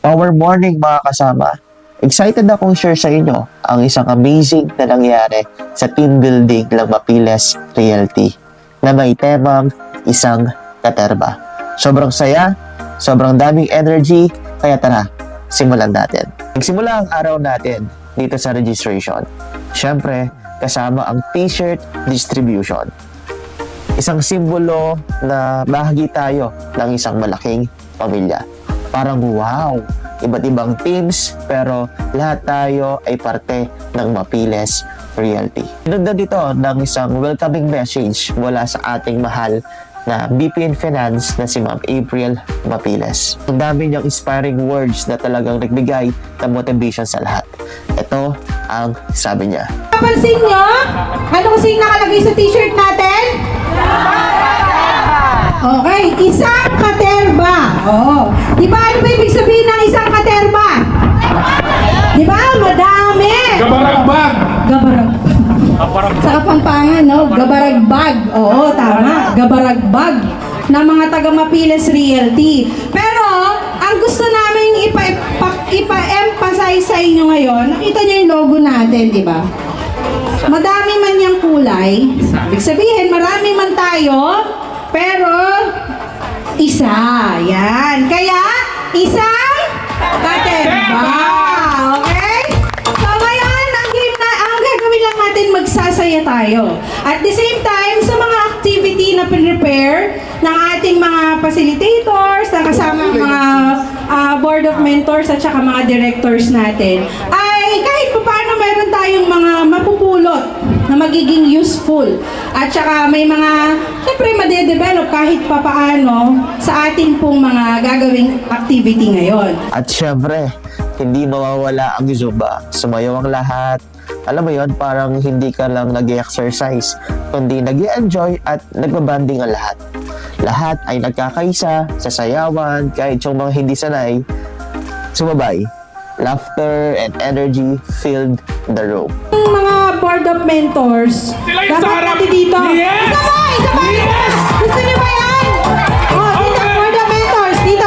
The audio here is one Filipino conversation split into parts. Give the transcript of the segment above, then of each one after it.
Power morning mga kasama. Excited akong share sa inyo ang isang amazing na nangyari sa team building ng Mapiles Realty na may temang isang katerba. Sobrang saya, sobrang daming energy, kaya tara, simulan natin. Nagsimula ang araw natin dito sa registration. Siyempre, kasama ang t-shirt distribution. Isang simbolo na bahagi tayo ng isang malaking pamilya. Parang wow, iba't ibang teams pero lahat tayo ay parte ng Mapiles Realty. Sinundan dito ng isang welcoming message mula sa ating mahal na BPN Finance na si Ma'am April Mapiles. Ang dami niyang inspiring words na talagang nagbigay ng motivation sa lahat. Ito ang sabi niya. Napansin nyo? Ano kasing nakalagay sa t-shirt natin? Okay, isang katerba. Oo. Di ba ano ba ibig sabihin ng isang katerba? Di ba? Madami. Gabaragbag! Gabarag. Sa Kapampangan, no? Gabaragbag. Oo, tama. Gabaragbag ng mga taga Mapiles Realty. Pero, ang gusto namin ipa-emphasize sa inyo ngayon, nakita niyo yung logo natin, di ba? Madami man yung kulay. Ibig sabihin, marami man tayo, pero isa. Yan. Kaya, isang katerba. Okay? So, ngayon, ang gagawin lang natin, magsasaya tayo. At the same time, sa mga activity na prepare ng ating mga facilitators, na kasama ang mga board of mentors at saka mga directors natin, ay kahit pa paano meron tayong mga mapupulot na magiging useful. At saka may mga, syempre, madedevelop kahit pa paano sa ating pong mga gagawing activity ngayon. At syempre, hindi mawawala ang Zumba. Sumayaw ang lahat. Alam mo yon, parang hindi ka lang nag-exercise, kundi nag-enjoy at nagbabanding ang lahat. Lahat ay nagkakaisa sa sayawan, kahit yung mga hindi sanay, sumabay. Laughter and energy filled the room. Yung mga board of mentors, Sila yung dapat sa harap. natin dito. Yes! Sabay! Yes! Gusto niyo ba yan? Oh, dito, Okay. board of mentors. Dito.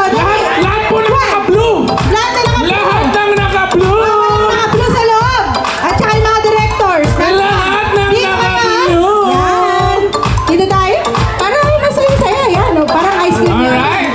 Lahat po ng naka-blue! Lahat na naka-blue. Lahat ng naka-blue! Naka-blue sa loob. At saka yung mga directors. Lahat ng Dito kayo, ha? naka-blue. Yan. Dito tayo. Parang may masaya-saya. Yan, oh. Parang ice cream yan. Alright!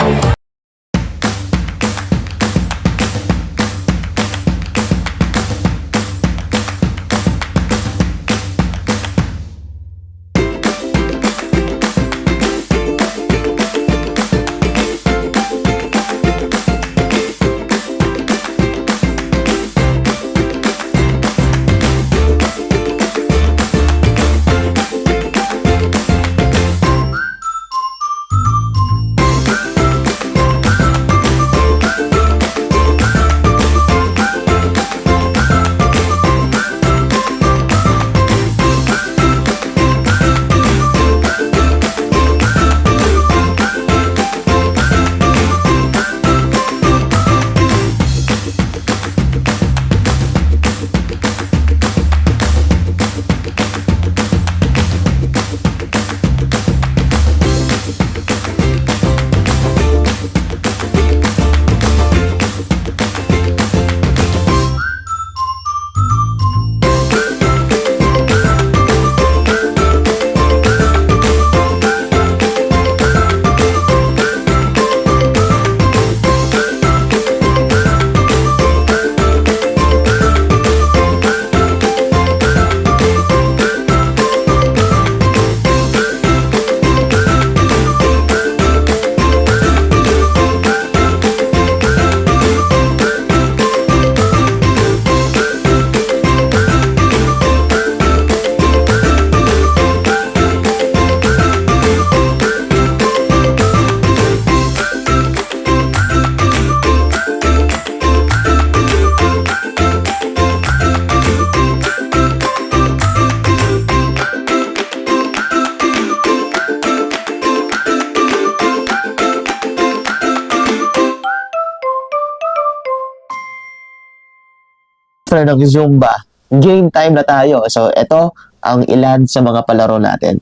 After ng Zumba, game time na tayo. So, ito ang ilan sa mga palaro natin.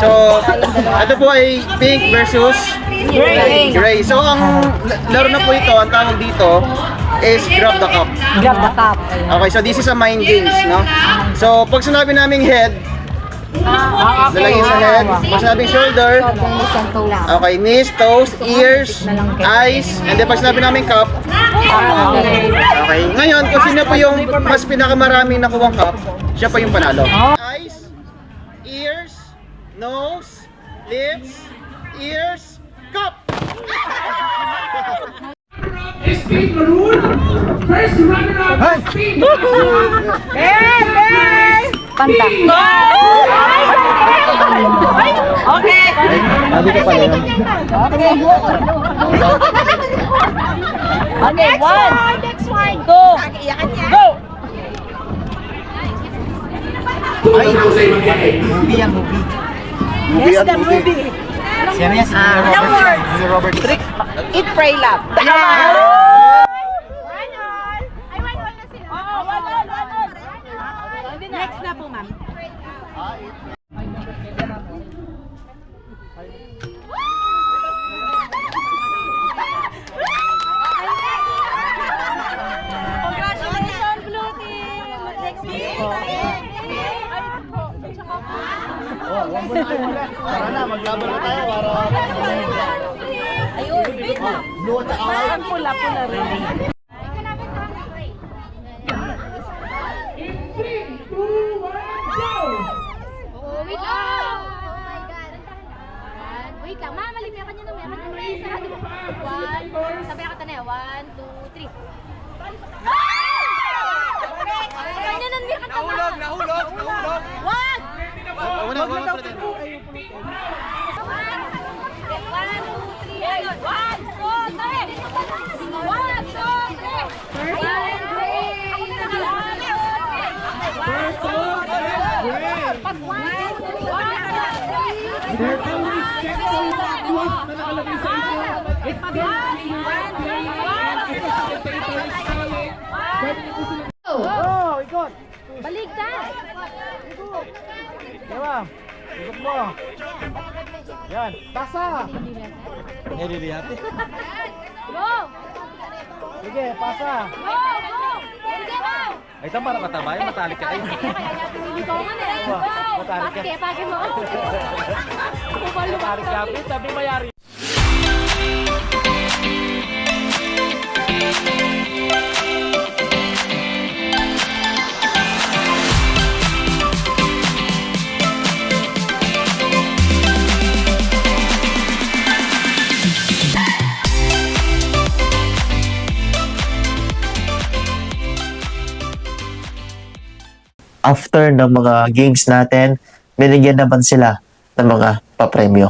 So, ito po ay pink versus gray. So, ang laro na po ito, ang tawag dito is grab the cup. Grab the cup. Okay, so this is a mind games, no? So, pag sinabi naming head, lalagay sa head. Pag sinabing shoulder, okay, knees, toes, ears, eyes, and then pag sinabi namin cup, okay. Ngayon, kung sino po yung mas pinakamaraming nakuwang cup, siya pa yung panalo. Eyes, ears, nose, lips, ears, cup! Speed Maroon. First runner-up is Speed Maroon. Panta. Okay. Sabi ko pala yun. Okay, next one. Go. Go. Ay, movie yan, movie. Yes, the movie. Sino yan? The words. Si Robert Trick. Eat, pray, love. Next na po, ma'am. Congratulations, Blue Team! Next week! Tara na, maglaban na tayo para... Ayun! Blue at Ang pula-pula rin. Oh, wait lang! Oh my God! Wait lang, mamalik meron niya nung meron niya sarado mo. One, sabi ako tanay, 1, 2, 3. Ganyan nun, may kanta na. Nahulog! Wag! Wala, wala pa rin. 1, 2, 3, ayun. Oh, ikot! Baligtad! Diba? Ikot mo. Yan. Tasa! Nililiyati. Go! Sige, pasa. Go! Go! Sige, go! Ay, ito para matabay, matalik ka kayo. Kaya niya pinili ko nga eh. Go! Matarik ka. Pake mo. Matalik ka, sabi mayari. After ng mga games natin, binigyan naman sila ng mga papremyo.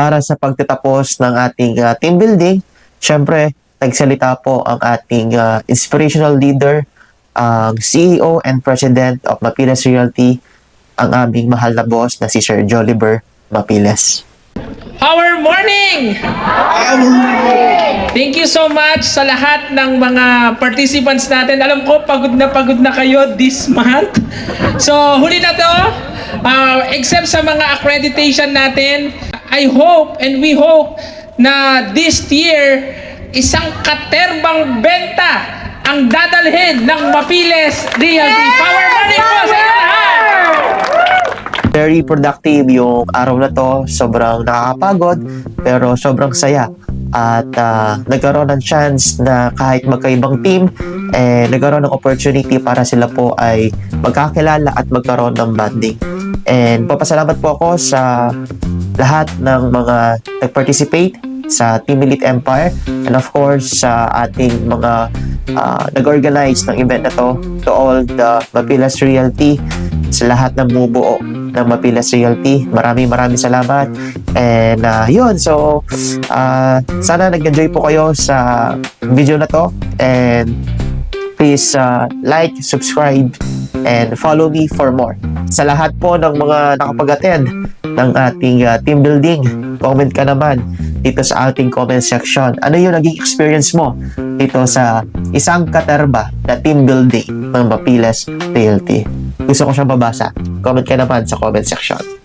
para sa pagtatapos ng ating team building, syempre, nagsalita po ang ating inspirational leader, ang CEO and President of Mapiles Realty, ang aming mahal na boss na si Sir Joliver Mapiles. Our morning! Thank you so much sa lahat ng mga participants natin. Alam ko, pagod na kayo this month. So, huli na to. Except sa mga accreditation natin, I hope and we hope na this year, isang katerbang benta ang dadalhin ng Mapiles Realty. Power money po sa inyo lahat! Very productive yung araw na to. Sobrang nakakapagod, pero sobrang saya. At nagkaroon ng chance na kahit magkaibang team, nagkaroon ng opportunity para sila po ay magkakilala at magkaroon ng bonding. And papasalamat po ako sa lahat ng mga nag-participate sa Team Elite Empire, and of course sa ating mga nag-organize ng event na to all the Mapiles Realty, sa lahat ng bumubuo ng Mapiles Realty. Maraming salamat. And yun, so sana nag-enjoy po kayo sa video na to, and please like, subscribe, and follow me for more. Sa lahat po ng mga nakapag-attend ng ating team building, comment ka naman dito sa ating comment section. Ano yung naging experience mo dito sa isang katerba na team building ng Mapiles Realty? Gusto ko siyang babasa. Comment ka naman sa comment section.